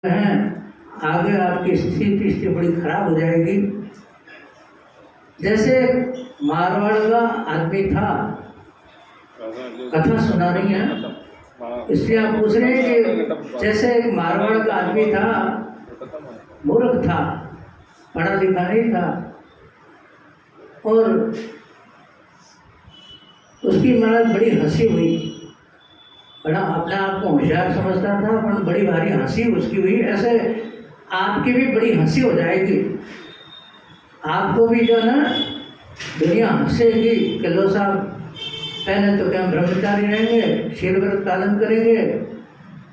हैं आगे आपकी स्थिति बड़ी खराब हो जाएगी। जैसे मारवाड़ का आदमी था, कथा सुना रही है इसलिए आप पूछ रहे हैं कि जैसे एक मारवाड़ का आदमी था, मूर्ख था, पढ़ा लिखा नहीं था और उसकी महाराज बड़ी हंसी हुई, बड़ा अपने आप को होशियार समझता था पर बड़ी भारी हंसी उसकी हुई। ऐसे आपकी भी बड़ी हंसी हो जाएगी, आपको भी जो ना दुनिया हंसेगी कि लो साहब पहले तो क्या ब्रह्मचारी रहेंगे, शील व्रत पालन करेंगे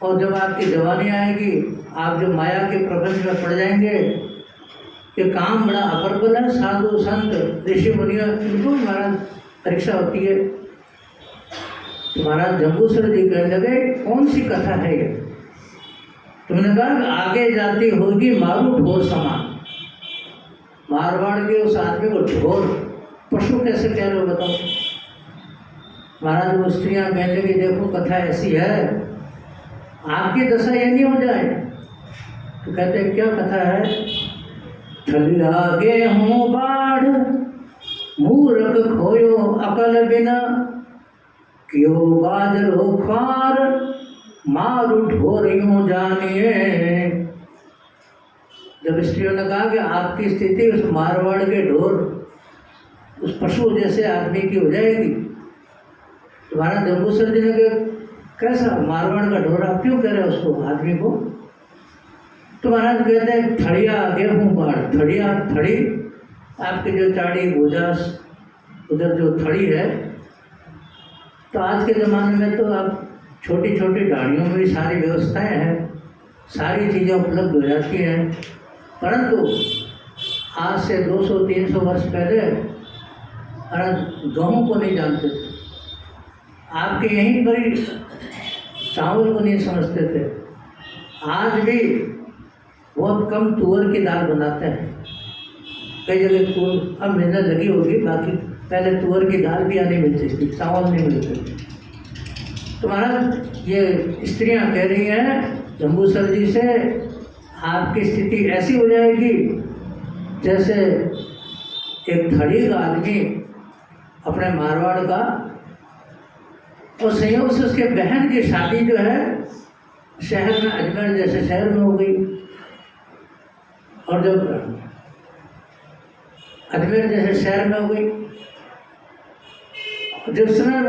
और जब आपकी जवानी आएगी आप जो माया के प्रपंच में पड़ जाएंगे कि काम बड़ा अप्रबल है, साधु संत ऋषि मुनियों इनको महाराज परीक्षा होती है। महाराज जम्बूसर जी कहने लगे कौन सी कथा है ये? तुमने कहा आगे जाती होगी मारू ढोर समान। मारवाड़ के उस आदमी को ढोर पशु कैसे कह रहे हो बताओ? महाराज वो स्त्रियां कहने लगी देखो कथा ऐसी है, आपकी दशा ये नहीं हो जाए। तो कहते क्या कथा है? छलिया गेहूं बाढ़ मूर्ख खोयो अकल बिना, क्यों बाजरो खार मारू ढोर यूं जानिए। जब स्त्रियों ने कहा कि आपकी स्थिति उस मारवाड़ के ढोर उस पशु जैसे आदमी की हो जाएगी, तुम्हारा जम्बूसर जी ने कहा कैसा मारवाड़ का ढोर आप क्यों कह रहे हो उसको आदमी को? तो महाराज कहते हैं थड़िया गेहूं बाढ़, थड़िया थड़ी आपके जो चाड़ी गुजास उधर जो थड़ी है, तो आज के ज़माने में तो आप छोटी छोटी डाड़ियों में भी सारी व्यवस्थाएं हैं, सारी चीज़ें उपलब्ध हो जाती हैं, परंतु आज से 200-300 वर्ष पहले गेहूं को नहीं जानते थे, आपके यहीं पर ही चावल को नहीं समझते थे। आज भी बहुत कम तुअर की दाल बनाते हैं, कई जगह तुअर अब मिलने लगी होगी, बाकी पहले तुअर की दाल भी आनी मिलती थी, चावल नहीं मिलते थे। तो महाराज ये स्त्रियां कह रही हैं जम्बूसर जी से आपकी स्थिति ऐसी हो जाएगी जैसे एक थड़ी का आदमी अपने मारवाड़ का, और संयोग से उसके बहन की शादी जो है शहर में, अजमेर जैसे शहर में हो गई, और जब अजमेर जैसे शहर में हो गई, जिस समय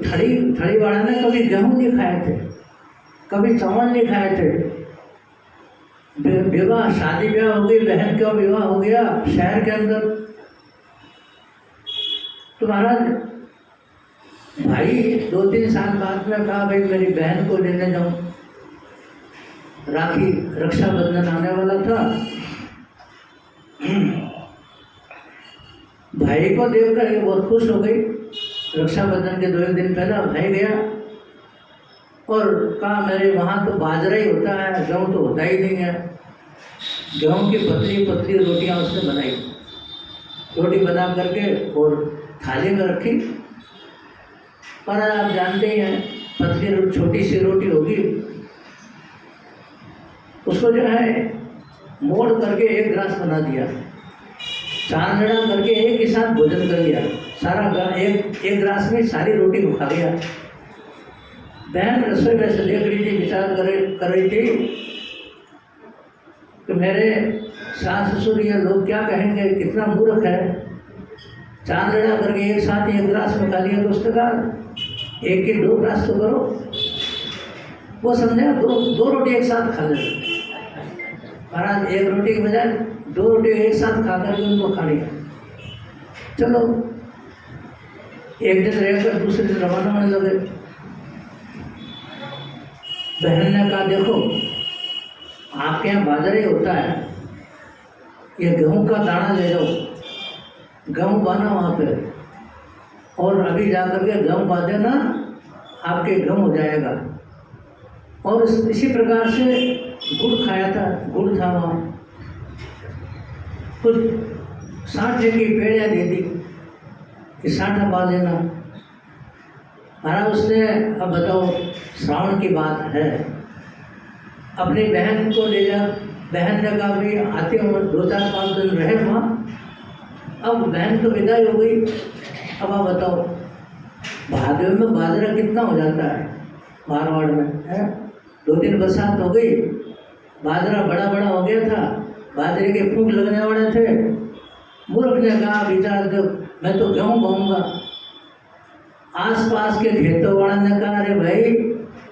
थड़ी वाला ने कभी गेहूं नहीं खाए थे, कभी चावल नहीं खाए थे, विवाह शादी ब्याह हो गई, बहन का विवाह हो गया शहर के अंदर। तो महाराज भाई 2-3 साल बाद में कहा भाई मेरी बहन को लेने जाऊं, राखी रक्षाबंधन आने वाला था, भाई को देखकर ये बहुत खुश हो गई। रक्षाबंधन के 2 दिन पहले भाई गया और कहा मेरे वहाँ तो बाजरा ही होता है, गेहूँ तो होता ही नहीं है। गेहूँ की पतली पतली रोटियाँ उसने बनाई, रोटी बना करके और थाली में रखी, पर आप जानते ही हैं पतली छोटी सी रोटी होगी, उसको जो है मोड़ करके 1 गिलास बना दिया, 4 जना करके एक ही साथ भोजन कर लिया, सारा एक गिलास में सारी रोटी खा गया। बहन रसोई में से देख रही थी, विचार कर रही थी कि मेरे सास ससुर ये लोग क्या कहेंगे, कितना मूर्ख है, 4 जना करके एक साथ 1 गिलास में खा लिया, तो उसने कहा 1 के 2 गिलास तो करो। वो समझे 2 रोटी एक साथ खा ले, महाराज 1 रोटी के बजाय 2 रोटी एक साथ खा करके उनको खा लिया। चलो एक दिन रहकर दूसरे दिन रवाना होने लगे। बहन ने कहा देखो आपके यहाँ बाजरा ही होता है, ये गेहूं का दाना ले जाओ, गेहूं बांधना वहाँ पे, और अभी जा करके गेहूं बांधे ना आपके गेहूं हो जाएगा। और इसी प्रकार से गुड़ खाया था, गुड़ था वहाँ, कुछ 60 की पेड़ियाँ दे दी कि 60 पा लेना। महाराज उसने, अब बताओ श्रावण की बात है, अपनी बहन को ले जा। बहन ने कहा भाई आते हो 2-4-5 दिन रहे वहाँ। अब बहन तो विदाई हो गई। अब आप बताओ भादवे में बाजरा कितना हो जाता है मारवाड़ में है। 2 दिन बरसात हो गई, बाजरा बड़ा बड़ा हो गया था, बाजरे के फूंक लगने वाले थे। मूर्ख ने कहा विचार दो मैं तो गेहूँ बोऊंगा। आस पास के खेतों वाले ने कहा अरे भाई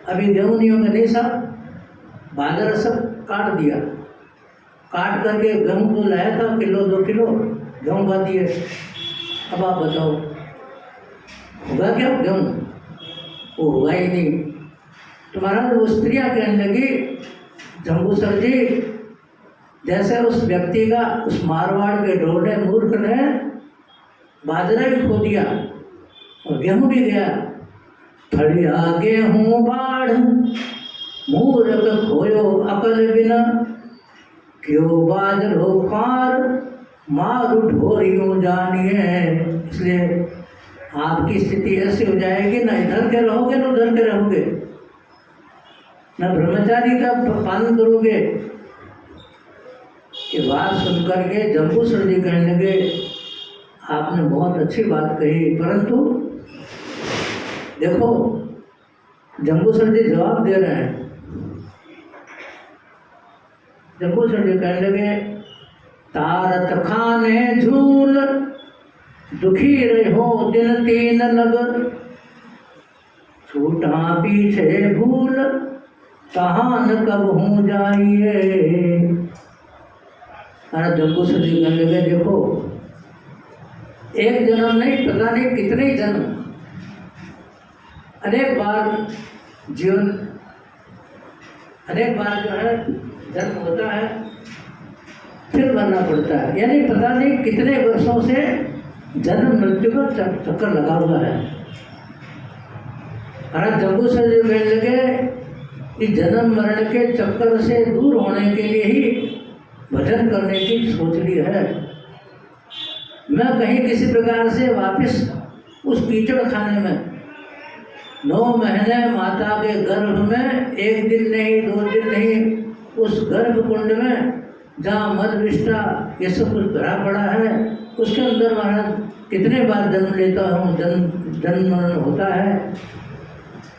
अभी गेहूँ नहीं होंगे। नहीं साहब, बाजरा सब काट दिया, काट करके गेहूँ को लाया था 1-2 किलो गेहूँ खा दिए। अब आप बताओ होगा क्या गेहूँ? वो हुआ ही नहीं। तुम्हारा वो स्त्रियाँ कहने लगी जम्बू सर जी जैसे उस व्यक्ति का उस मारवाड़ के ढोले मूर्ख ने बाजरा भी खो दिया और गेहूँ भी गया। फड़िया गेहूँ बाढ़ मूर्ख खोयो अकल बिना, क्यों बाजरो पार मारू ढोरियों जानिए। इसलिए आपकी स्थिति ऐसी हो जाएगी ना इधर के रहोगे ना उधर के रहोगे, न ब्रह्मचारी का पालन करोगे। ये बात सुनकर के जम्बू सर जी कहने लगे आपने बहुत अच्छी बात कही, परंतु देखो जम्बू सर जी जवाब दे रहे हैं। जम्बू सर जी कहने लगे तारत खाने झूल दुखी रहो दिन 3 लग, छूटा पीछे भूल कहाँ न कब हूँ जाइए। अरे जम्बू सर जी कहने लगे देखो एक जन्म नहीं पता नहीं कितने जन्म, अनेक बार जीवन, अनेक बार जो है जन्म होता है फिर मरना पड़ता है, यानी पता नहीं कितने वर्षों से जन्म मृत्यु का चक्कर लगा हुआ है। अरे जम्बू सर जी कहने लगे कि जन्म मरण के चक्कर से दूर होने के लिए ही भजन करने की सोच ली है। मैं कहीं किसी प्रकार से वापस उस कीचड़ खाने में 9 महीने माता के गर्भ में 1 दिन नहीं 2 दिन नहीं उस गर्भ कुंड में जहाँ मद विष्टा ये सब कुछ भरा पड़ा है उसके अंदर महाराज कितने बार जन्म लेता हूँ, जन्म मरण होता है।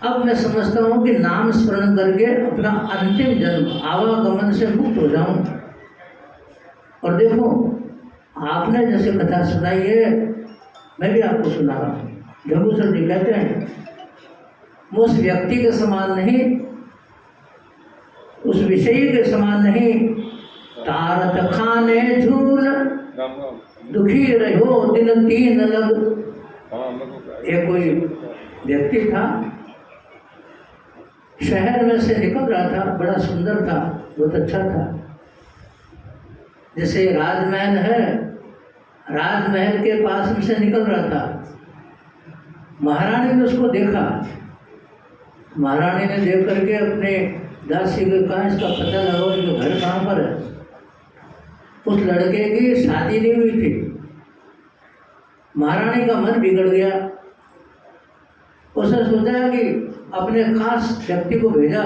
अब मैं समझता हूँ कि नाम स्मरण करके अपना अंतिम जन्म आवागमन से मुक्त हो जाऊँ। और देखो आपने जैसे कथा सुनाई है मैं भी आपको सुना रहा हूँ। जम्बू सर जी कहते हैं मैं उस व्यक्ति के समान नहीं, उस विषय के समान नहीं, तारत खाने झूल दुखी रहो दिन 3 लग। एक कोई व्यक्ति था शहर में से निकल रहा था, बड़ा सुंदर था, बहुत अच्छा था। जैसे राजमहल है, राजमहल के पास में से निकल रहा था। महारानी ने उसको देखा, महारानी ने देख करके अपने दासी को कहा इसका पता लगाओ इसका घर कहाँ पर है। उस लड़के की शादी नहीं हुई थी। महारानी का मन बिगड़ गया। उसने सोचा कि अपने खास व्यक्ति को भेजा,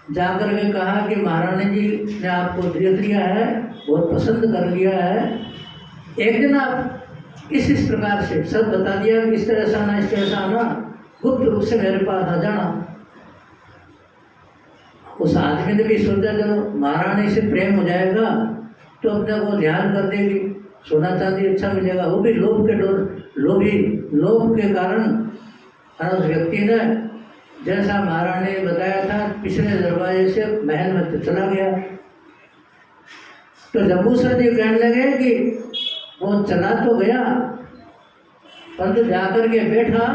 जाकर के कहा कि महारानी जी ने आपको देख लिया है, बहुत पसंद कर लिया है, एक दिन आप इस प्रकार से सब बता दिया कि इस तरह से आना, इस तरह से आना, गुप्त रूप से मेरे पास आ जाना। उस आदमी ने भी सोचा चलो महारानी से प्रेम हो जाएगा तो अपने को ध्यान कर देगी, सोना चांदी अच्छा मिलेगा। वो भी लोभ के कारण उस व्यक्ति ने जैसा महारानी ने बताया था पिछले दरवाजे से महल में चला गया। तो जम्बू सर जी कहने लगे कि वो चला तो गया परंतु जाकर के बैठा।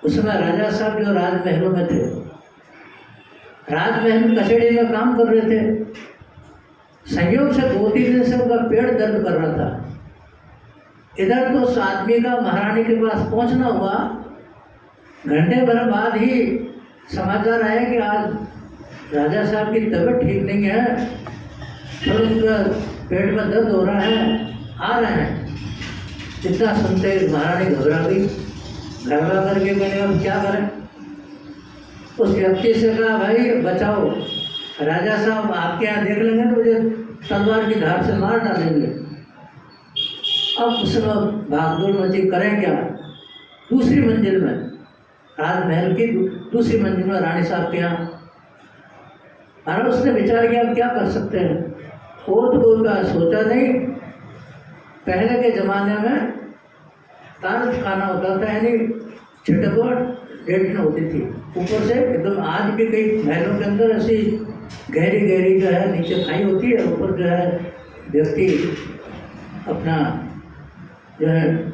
उस समय राजा साहब जो राजमहलों में थे, राजमहल में कचहरी में काम कर रहे थे। संयोग से 2-3 दिन से उनका पेट दर्द कर रहा था। इधर तो उस आदमी का महारानी के पास पहुंचना हुआ, घंटे भर बाद ही समाचार आया कि आज राजा साहब की तबीयत ठीक नहीं है, तो उनका पेट में दर्द हो रहा है, आ रहे हैं। इतना सुनते महारानी घबरा गई। घबरा करके कहने अब क्या करें। उस व्यक्ति से कहा, भाई बचाओ, राजा साहब आपके यहाँ देख लेंगे तो मुझे तलवार की धार से मार डालेंगे। अब उस वक्त भागदौड़ मची, करें क्या। दूसरी मंजिल में, राजमहल की दूसरी मंजिल में रानी साहब के यहाँ, और उसने विचार किया अब क्या कर सकते हैं। और तो कोई का सोचा नहीं। पहले के ज़माने में तारज खाना होता था, यानी छिटपट लेटन होती थी ऊपर से एकदम। आज भी कई महलों के अंदर ऐसी गहरी गहरी जो है नीचे खाई होती है, ऊपर जो है व्यक्ति अपना जो है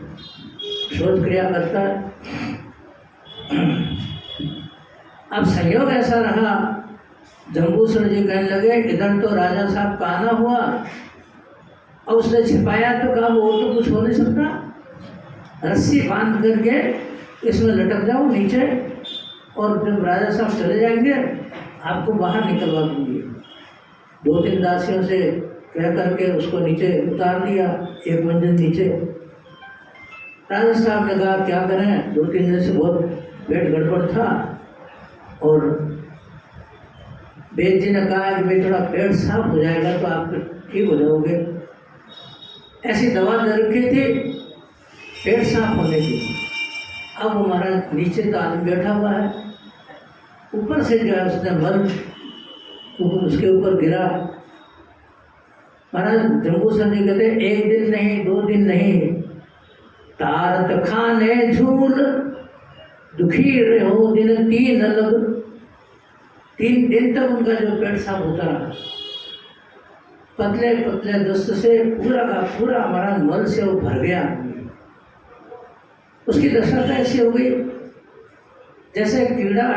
शोच क्रिया करता है। अब संयोग ऐसा रहा, जम्बूसर जी कहने लगे इधर तो राजा साहब का आना हुआ, और उसने छिपाया तो कहा वो तो कुछ हो नहीं सकता, रस्सी बांध करके इसमें लटक जाओ नीचे, और जब राजा साहब चले जाएंगे आपको बाहर निकलवा दूंगी। 2-3 दासियों से कह करके उसको नीचे उतार दिया, एक मंजिल नीचे। राजा साहब ने कहा क्या करें, 2-3 दिन से बहुत पेट गड़बड़ था, और वेद जी ने कहा कि भाई थोड़ा पेट साफ हो जाएगा तो आप ठीक हो जाओगे। ऐसी दवा दे रखी थी पेट साफ होने की। अब हमारा नीचे तो आदमी बैठा हुआ है, ऊपर से जो है उसने मल उसके ऊपर गिरा। महाराज जम्बूसर जी कहते 1 दिन नहीं 2 दिन नहीं, तारत खाने झूल दुखी रहो दिन 3 अलग। 3 दिन तक उनका जो पेट साफ होता रहा, पतले पतले दस्त से पूरा का पूरा हमारा मल से वो भर गया। उसकी दशा तो ऐसी हो गई जैसे कीड़ा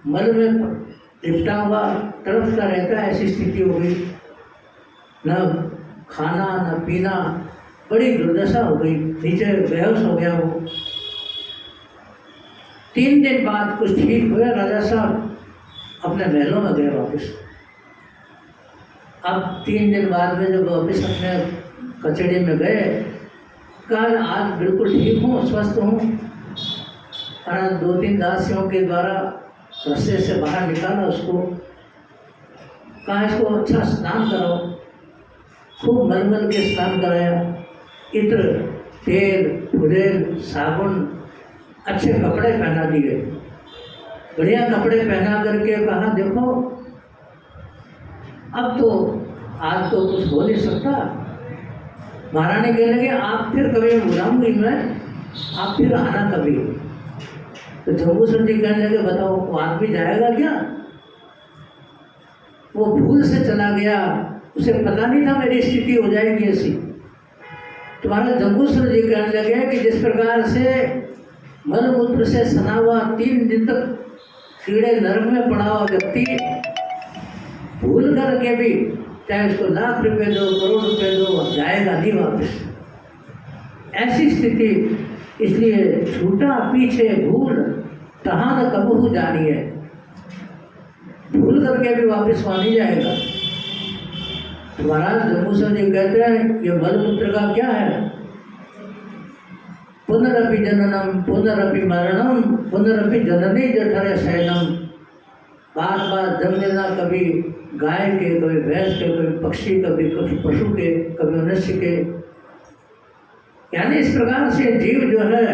मल में लिपटा हुआ तड़पता रहता है, ऐसी स्थिति हो गई। न खाना न पीना, बड़ी दुर्दशा हो गई, नीचे बेहोश हो गया वो। 3 दिन बाद कुछ ठीक हुआ, राजा साहब अपने महलों में गए वापस। अब 3 दिन बाद में जब वापस अपने कचहरी में गए, कहा आज बिल्कुल ठीक हूँ, स्वस्थ हूँ। और 2-3 दासियों के द्वारा रस्से से बाहर निकाला उसको, कहा इसको अच्छा स्नान कराओ। खूब मलमल के स्नान कराया, इत्र तेल फुलेल साबुन, अच्छे कपड़े पहना दिए, बढ़िया कपड़े पहना करके कहा देखो अब तो आज तो कुछ हो नहीं सकता। महारानी कहने लगे आप फिर कभी बुलाऊंगी मैं, आप फिर आना कभी। तो जम्बूसर जी कहने लगे बताओ वो आदमी जाएगा क्या। वो भूल से चला गया, उसे पता नहीं था मेरी स्थिति हो जाएगी ऐसी। तुम्हारा जम्बूसर जी कहने लगे कि जिस प्रकार से मलमूत्र से सना हुआ 3 दिन तक कीड़े नरक में पड़ा हुआ व्यक्ति भूल करके भी चाहे उसको लाख रुपए दो करोड़ रुपए दो जाएगा नहीं वापस, ऐसी स्थिति। इसलिए छूटा पीछे भूल तहाँ न कबहू जानिए, भूल करके भी वापस वहाँ नहीं जाएगा। महाराज जम्बूसर जी कहते हैं ये मलमूत्र का क्या है, पुनरपि जननम पुनरपि मरणम पुनरपि जननी जठरे शयनम। बार बार जन्म लेना, कभी गाय के, कभी भैंस के, कभी पक्षी, कभी पशु के, कभी मनुष्य के। यानी इस प्रकार से जीव जो है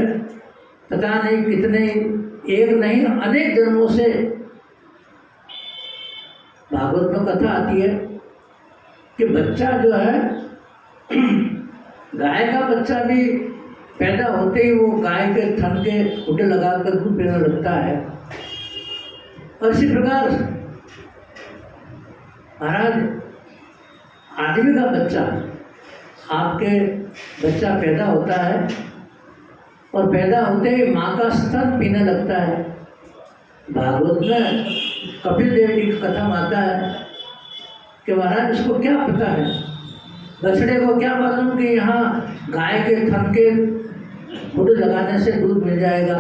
पता नहीं कितने, एक नहीं अनेक जन्मों से। भागवत में कथा आती है कि बच्चा जो है गाय का बच्चा भी पैदा होते ही वो गाय के थन के खूंटे लगाकर दूध पीने लगता है। और इसी प्रकार महाराज आदमी का बच्चा, आपके बच्चा पैदा होता है और पैदा होते ही माँ का स्तन पीने लगता है। भागवत में कपिल देव जी की कथा में आता है कि महाराज इसको क्या पता है, बछड़े को क्या मालूम कि यहाँ गाय के थन के खुद लगाने से दूध मिल जाएगा।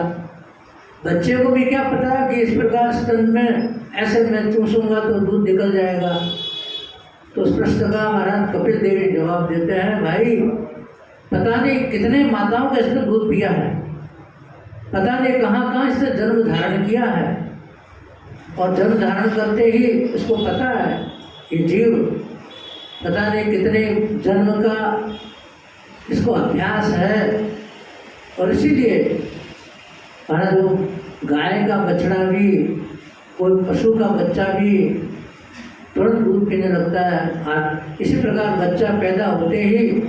बच्चे को भी क्या पता है कि इस प्रकार स्तन में ऐसे मैं चूसूंगा तो दूध निकल जाएगा। तो उस प्रश्न का महाराज कपिल देव जवाब देते हैं, भाई पता नहीं कितने माताओं का इसने दूध पिया है, पता नहीं कहाँ कहाँ इसने जन्म धारण किया है, और जन्म धारण करते ही इसको पता है कि जीव पता नहीं कितने जन्म का इसको अभ्यास है, और इसीलिए हमारा जो गाय का बछड़ा भी, कोई पशु का बच्चा भी तुरंत दूध पीने लगता है। और इसी प्रकार बच्चा पैदा होते ही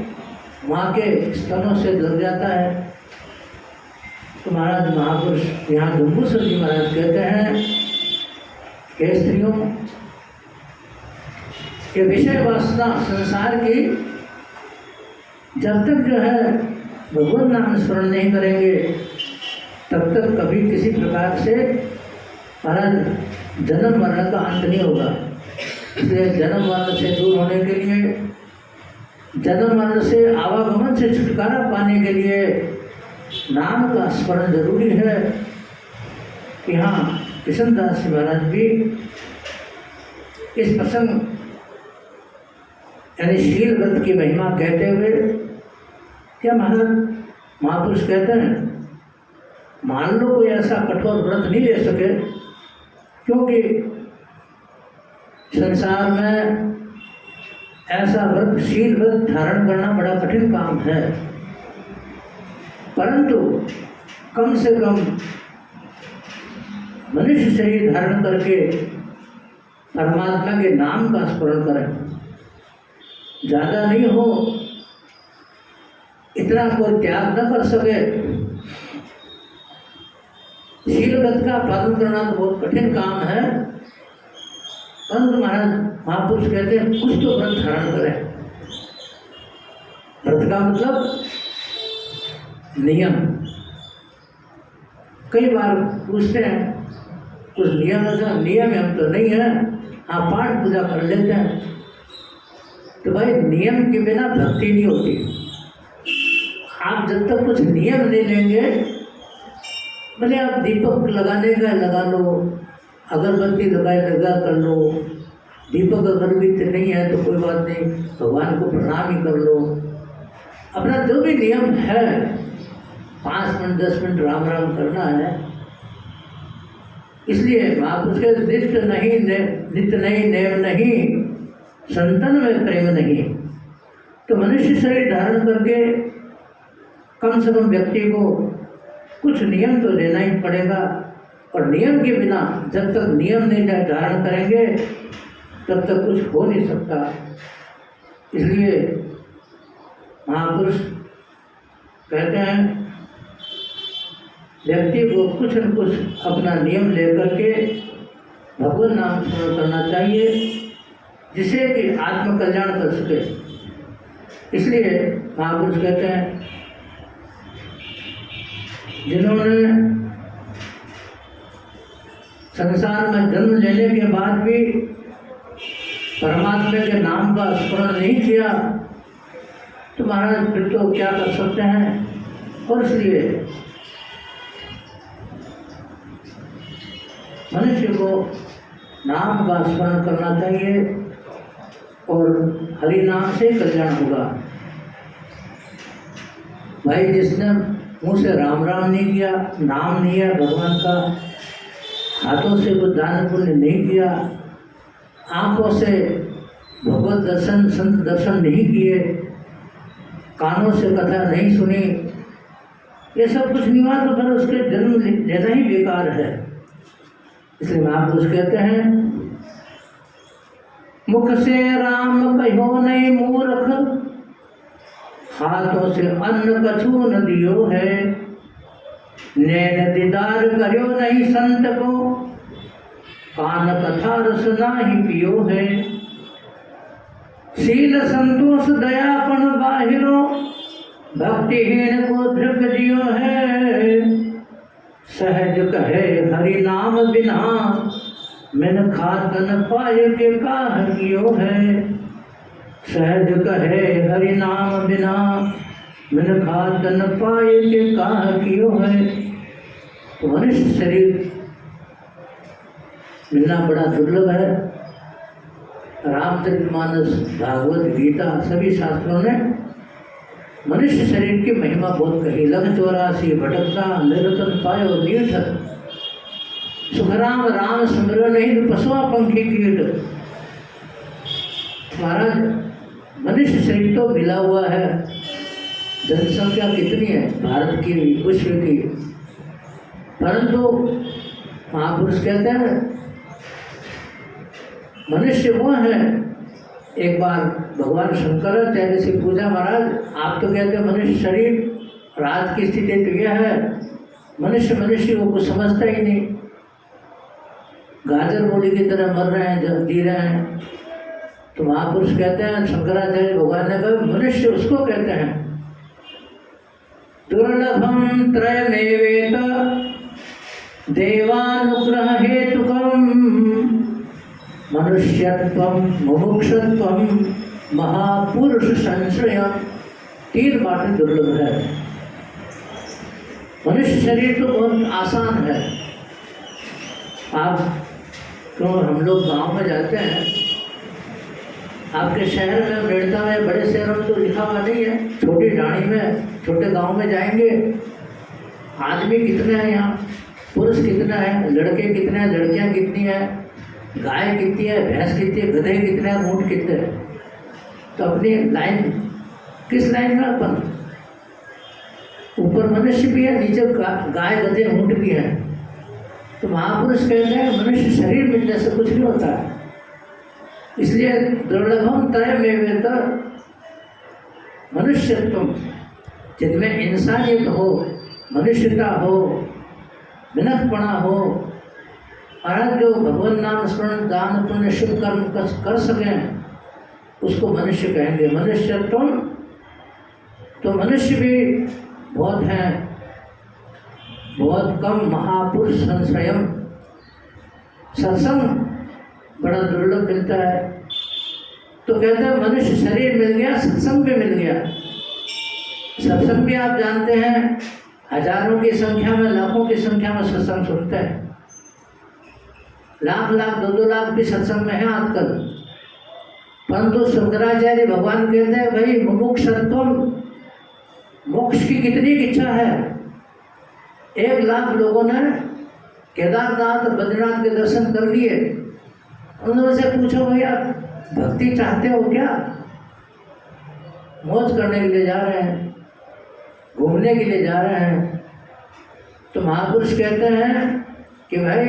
माँ के स्तनों से लग जाता है। तो महाराज महापुरुष यहाँ जम्बूसर जी महाराज कहते हैं कि स्त्रियों, ये विषय वासना संसार की जब तक जो है भगवान नाम स्मरण नहीं करेंगे तब तक कभी किसी प्रकार से महाराज जन्म मरण का अंत नहीं होगा। इसलिए जन्म मरण से दूर होने के लिए, जन्म मरण से आवागमन से छुटकारा पाने के लिए नाम का स्मरण जरूरी है। कि हाँ, कृष्णदास जी महाराज भी इस प्रसंग यानी शील व्रत की महिमा कहते हुए क्या महाराज महापुरुष कहते हैं, मान लो कोई ऐसा कठोर व्रत नहीं ले सके, क्योंकि संसार में ऐसा व्रत, शील व्रत धारण करना बड़ा कठिन काम है, परंतु कम से कम मनुष्य शरीर धारण करके परमात्मा के नाम का स्मरण करें। ज़्यादा नहीं हो, इतना कोई त्याग न कर सके। शील व्रत का पालन करना तो बहुत कठिन काम है, परंतु महाराज महापुरुष कहते हैं कुछ तो व्रत धारण करें। व्रत का मतलब नियम। कई बार पूछते हैं कुछ नियम, ऐसा नियम हम तो नहीं है, हाँ पाठ पूजा कर लेते हैं। तो भाई नियम के बिना भक्ति नहीं होती। आप जब तक कुछ नियम नहीं लेंगे, भले आप दीपक लगाने का लगा लो, अगरबत्ती लगा कर लो, दीपक अगरबत्ती नहीं है तो कोई बात नहीं, भगवान को प्रणाम ही कर लो। अपना जो भी नियम है, 5 मिनट 10 मिनट राम राम करना है। इसलिए महापुरुष के नित्य नहीं नेम नहीं, संतन में प्रेम नहीं। तो मनुष्य शरीर धारण करके कम से कम व्यक्ति को कुछ नियम तो लेना ही पड़ेगा, और नियम के बिना जब तक नियम नहीं धारण करेंगे तब तक कुछ हो नहीं सकता। इसलिए महापुरुष कहते हैं व्यक्ति को कुछ न कुछ अपना नियम लेकर के भगवान नाम स्मरण करना चाहिए, जिससे कि आत्म कल्याण कर सके। इसलिए महापुरुष कहते हैं जिन्होंने संसार में जन्म लेने के बाद भी परमात्मा के नाम का स्मरण नहीं किया, तो महाराज फिर तो क्या कर सकते हैं। और इसलिए मनुष्य को नाम का स्मरण करना चाहिए, और हरि नाम से कल्याण होगा। भाई जिसने मुँह से राम राम नहीं किया, नाम नहीं है भगवान का, हाथों से कुछ दान पुण्य नहीं किया, आंखों से भगवत दर्शन संत दर्शन नहीं किए, कानों से कथा नहीं सुनी, ये सब कुछ नहीं हुआ तो फिर उसके जन्म लेना ही बेकार है। इसलिए महापुरुष कहते हैं मुख से राम कहो नहीं मूर्ख, हाथों से अन्न कछु न दियो है, नैन दीदार करो नहीं संत को, कान कथा रस नाही पियो है। शील संतोष दयापन बाहिरो, भक्तिहीन को धृक दियो है। सहज कहे हरि नाम बिना, मैंने खातन पाए के काह कियो है। सहज कहे हरि नाम बिना, मैंने खातन पाए के काह कियो है। तो मनुष्य शरीर मिलना बड़ा दुर्लभ है। रामचरितमानस, भागवत गीता सभी शास्त्रों ने मनुष्य शरीर की महिमा बहुत कही। लख 84 भटकता निरतन पायो नीठ, सुखराम राम सिमरन नहीं पशुआ पंखी कीट। महाराज मनुष्य शरीर तो मिला हुआ है, जनसंख्या कितनी है भारत की, विश्व की, परंतु महापुरुष कहते हैं मनुष्य वो है। एक बार भगवान शंकराचार्य से पूछा, महाराज आप तो कहते हैं मनुष्य शरीर, आज की स्थिति तो यह है मनुष्य को कुछ समझता ही नहीं, गाजर मूली की तरह मर रहे हैं, जी रहे हैं। तो महापुरुष कहते हैं, शंकराचार्य भगवान ने कहा मनुष्य उसको कहते हैं दुर्लभम त्रयमेवेत देवानुग्रह हेतुकम मनुष्यत्वम मुमुक्षुत्वम महापुरुष संश्रयम। 3 बातें दुर्लभ है। मनुष्य शरीर तो बहुत आसान है। आप तो हम लोग गांव में जाते हैं, आपके शहर में अमेरिका में बड़े शहरों में तो लिखा हुआ नहीं है, छोटी ढाणी में छोटे गांव में जाएंगे, आदमी कितने हैं यहाँ, पुरुष कितना है, लड़के कितने हैं, लड़कियाँ कितनी हैं, गाय कितनी है, भैंस कितनी है, गधे कितने हैं, ऊँट कितने हैं। तो अपनी लाइन किस लाइन में अपन, ऊपर मनुष्य भी है, नीचे गाय गधे ऊँट भी है। तो महापुरुष कहते हैं मनुष्य शरीर मिलने से कुछ नहीं होता है, इसलिए दुर्लभम त्रयमेवेत मनुष्यत्वम, जिनमें इंसानियत हो, मनुष्यता हो, विनम्रपणा हो, और जो भगवान नाम स्मरण दान पुण्य शुभ कर्म कर सकें उसको मनुष्य कहेंगे। मनुष्यत्वम, तो मनुष्य भी बहुत हैं, बहुत कम महापुरुष संश्रयम, सत्संग बड़ा दुर्लभ मिलता है। तो कहते हैं मनुष्य शरीर मिल गया, सत्संग भी मिल गया। सत्संग भी आप जानते हैं हजारों की संख्या में, लाखों की संख्या में सत्संग सुनते हैं, लाख 2 लाख भी सत्संग में है आजकल। परंतु शंकराचार्य भगवान कहते हैं भाई मुमुक्षुत्वम, मोक्ष की कितनी इच्छा है। 1 लाख लोगों ने केदारनाथ और बद्रीनाथ के दर्शन कर लिए, उन्होंने पूछो भाई आप भक्ति चाहते हो क्या, मौज करने के लिए जा रहे हैं, घूमने के लिए जा रहे हैं। तो महापुरुष कहते हैं कि भाई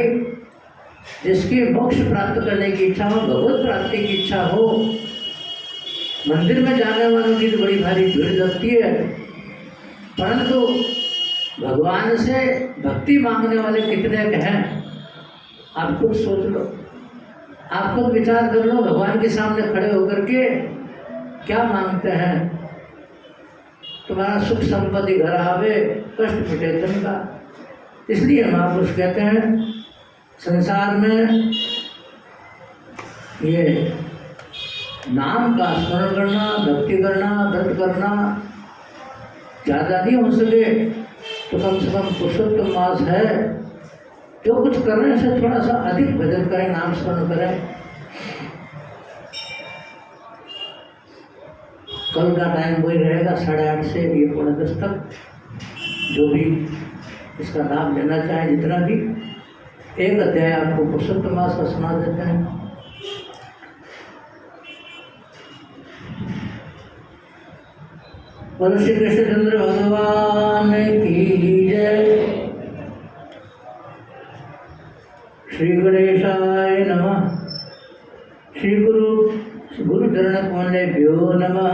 जिसकी मोक्ष प्राप्त करने की इच्छा हो, भगवत प्राप्ति की इच्छा हो, मंदिर में जाने वालों की तो बड़ी भारी भीड़ लगती है, परंतु भगवान से भक्ति मांगने वाले कितने हैं आप खुद सोच लो, आप खुद विचार कर लो। भगवान के सामने खड़े होकर के क्या मांगते हैं, तुम्हारा सुख संपत्ति घर आवे, कष्ट मिटे तन का। इसलिए महापुरुष कहते हैं संसार में ये नाम का स्मरण करना, भक्ति करना, व्रत करना ज़्यादा नहीं हो सके तो कम से कम पुरुषोत्तम मास है, जो कुछ करने से थोड़ा सा अधिक भजन करें, नाम स्मरण करें। कल का टाइम वही रहेगा 8:30 से 9:45 तक। जो भी इसका लाभ लेना चाहे, जितना भी, एक अध्याय आपको पुरुषोत्तम मास का सुना देते हैं। बोलो श्री कृष्णचंद्र भगवान की जय। श्री गणेशाय नमः। श्री गुरु चरण कमलेभ्यो नमः।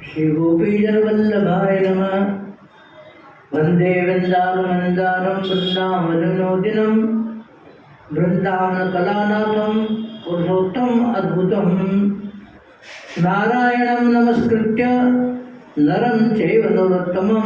श्री गोपीजन वल्लभाय नमः। वंदे वृंदावनंदारं वृंदावनोदिनं वृंदावन कलानाथं पुरुषोत्तम अद्भुतं नारायणं नमस्कृत्य नरं चैव नरोत्तमम्